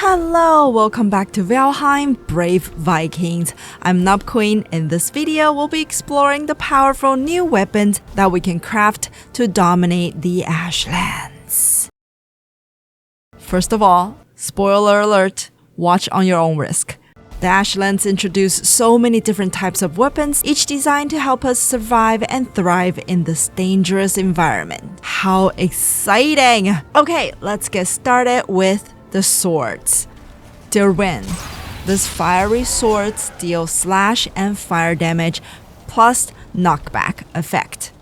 Hello, welcome back to Valheim, Brave Vikings. I'm NubbQueen. In this video, we'll be exploring the powerful new weapons that we can craft to dominate the Ashlands. First of all, spoiler alert, watch on your own risk. The Ashlands introduce so many different types of weapons, each designed to help us survive and thrive in this dangerous environment. How exciting! Okay, let's get started with the swords. Derwin. These fiery swords deal slash and fire damage plus knockback effect.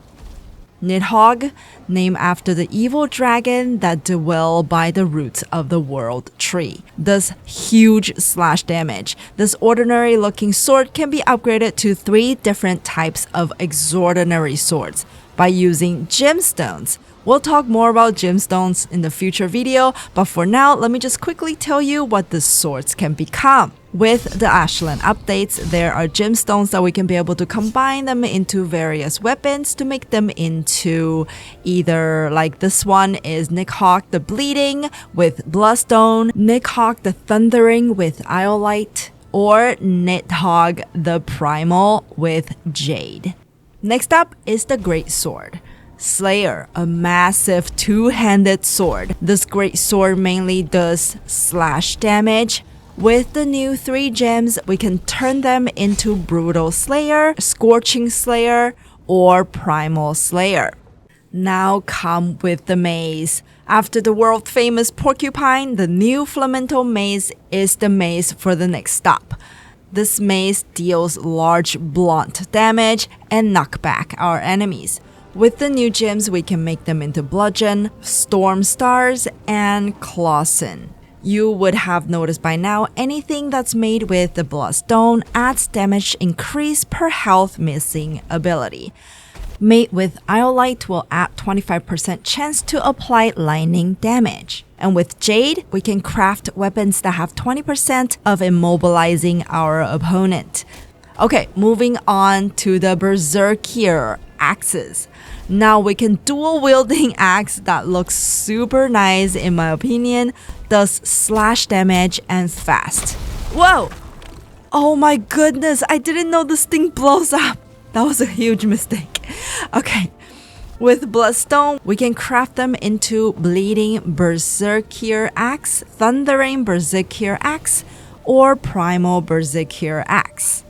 Nidhogg, named after the evil dragon that dwell by the roots of the world tree, does huge slash damage. This ordinary looking sword can be upgraded to 3 different types of extraordinary swords by using gemstones. We'll talk more about gemstones in the future video, but for now, let me just quickly tell you what the swords can become. With the Ashland updates, there are gemstones that we can be able to combine them into various weapons to make them into either, like this one is Nidhogg the Bleeding with Bloodstone, Nidhogg the Thundering with Iolite, or Nidhogg the Primal with Jade. Next up is the Great Sword. Slayer, a massive 2-handed sword. This great sword mainly does slash damage. With the new 3 gems, we can turn them into Brutal Slayer, Scorching Slayer, or Primal Slayer. Now come with the mace. After the world famous porcupine, the new Flaminto mace is the mace for the next stop. This mace deals large blunt damage and knock back our enemies. With the new gems, we can make them into Bludgeon, Storm Stars, and Clawson. You would have noticed by now, anything that's made with the Bloodstone adds damage increase per health missing ability. Made with Iolite will add 25% chance to apply lightning damage. And with Jade, we can craft weapons that have 20% of immobilizing our opponent. Okay, moving on to the Berserker axes. Now we can dual wielding axe that looks super nice in my opinion, does slash damage and fast. Whoa! Oh my goodness, I didn't know this thing blows up. That was a huge mistake. Okay, with Bloodstone, we can craft them into Bleeding Berserker axe, Thundering Berserker axe, or Primal Berserker axe.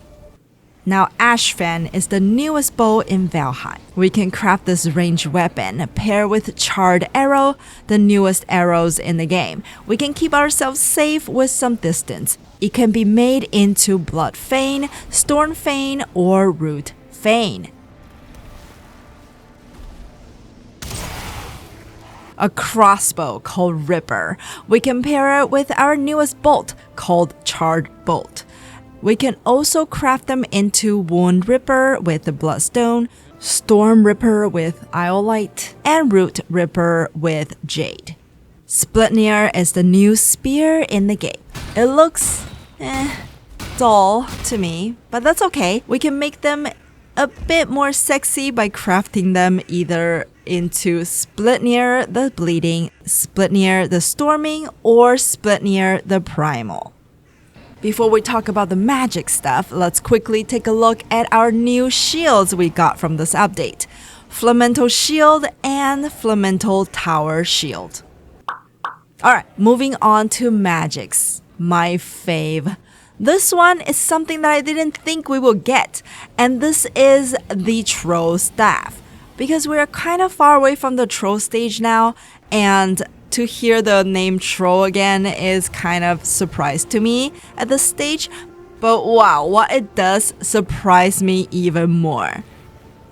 Now, Ashfan is the newest bow in Valheim. We can craft this ranged weapon, pair with Charred Arrow, the newest arrows in the game. We can keep ourselves safe with some distance. It can be made into Blood Fane, Storm Fane, or Root Fane. A crossbow called Ripper. We can pair it with our newest bolt called Charred Bolt. We can also craft them into Wound Ripper with the Bloodstone, Storm Ripper with Iolite, and Root Ripper with Jade. Splitnir is the new spear in the game. It looks dull to me, but that's okay. We can make them a bit more sexy by crafting them either into Splitnir the Bleeding, Splitnir the Storming, or Splitnir the Primal. Before we talk about the magic stuff, let's quickly take a look at our new shields we got from this update. Flaminto Shield and Flaminto Tower Shield. Alright, moving on to MAGICS, my fave. This one is something that I didn't think we would get, and this is the Troll Staff. Because we're kind of far away from the Troll stage now, and to hear the name Troll again is kind of surprise to me at this stage, but wow, what it does surprise me even more.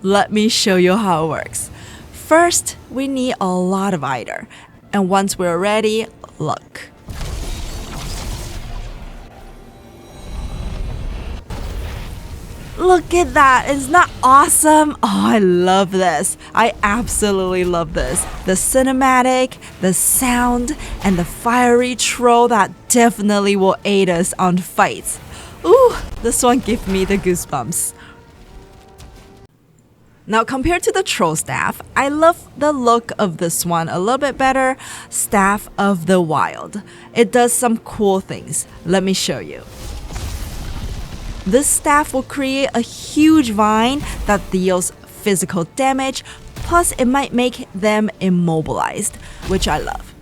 Let me show you how it works. First, we need a lot of Eider, and once we're ready, look. Look at that, isn't that awesome? Oh, I love this. I absolutely love this. The cinematic, the sound, and the fiery troll that definitely will aid us on fights. Ooh, this one gives me the goosebumps. Now compared to the troll staff, I love the look of this one a little bit better. Staff of the Wild. It does some cool things. Let me show you. This staff will create a huge vine that deals physical damage, plus it might make them immobilized, which I love.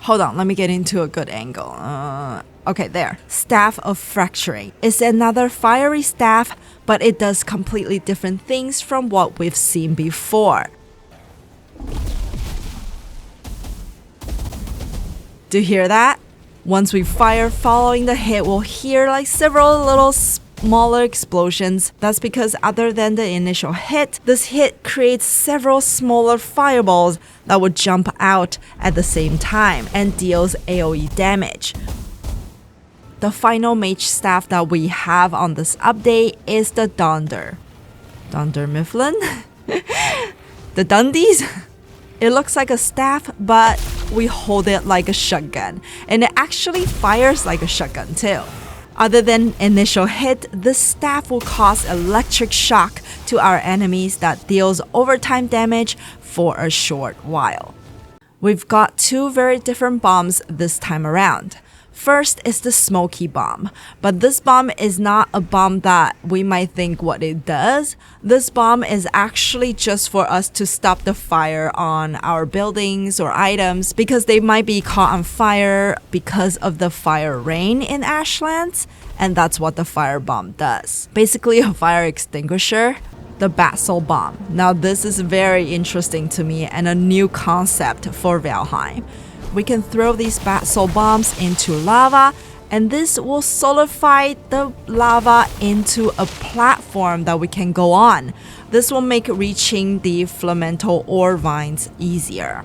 Hold on, let me get into a good angle. Okay, there. Staff of Fracturing. It's another fiery staff, but it does completely different things from what we've seen before. Do you hear that? Once we fire following the hit, we'll hear like several little smaller explosions. That's because other than the initial hit, this hit creates several smaller fireballs that would jump out at the same time and deals AoE damage. The final mage staff that we have on this update is the Donder. Donder Mifflin? The Dundies? It looks like a staff, but we hold it like a shotgun, and it actually fires like a shotgun too. Other than initial hit, this staff will cause electric shock to our enemies that deals overtime damage for a short while. We've got two very different bombs this time around. First is the smoky bomb, but this bomb is not a bomb that we might think what it does. This bomb is actually just for us to stop the fire on our buildings or items because they might be caught on fire because of the fire rain in Ashlands, and that's what the fire bomb does. Basically a fire extinguisher. The Bat Soul Bomb. Now this is very interesting to me and a new concept for Valheim. We can throw these Bat Soul Bombs into lava, and this will solidify the lava into a platform that we can go on. This will make reaching the Flamental ore vines easier.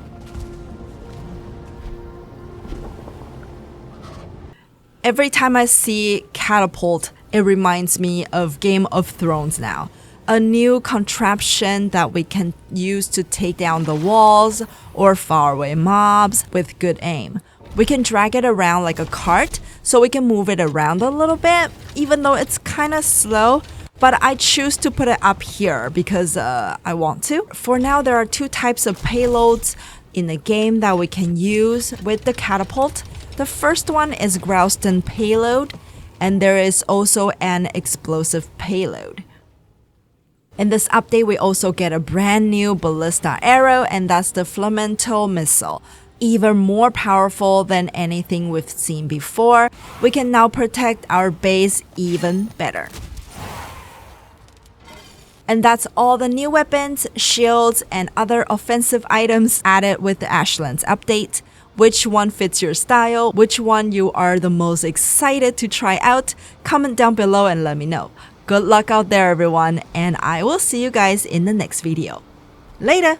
Every time I see catapult, it reminds me of Game of Thrones now. A new contraption that we can use to take down the walls or faraway mobs with good aim. We can drag it around like a cart, so we can move it around a little bit, even though it's kind of slow, but I choose to put it up here because I want to. For now, there are two types of payloads in the game that we can use with the catapult. The first one is Growlstone payload, and there is also an explosive payload. In this update, we also get a brand new ballista arrow, and that's the Flamental missile. Even more powerful than anything we've seen before. We can now protect our base even better. And that's all the new weapons, shields, and other offensive items added with the Ashlands update. Which one fits your style? Which one you are the most excited to try out? Comment down below and let me know. Good luck out there, everyone, and I will see you guys in the next video. Later!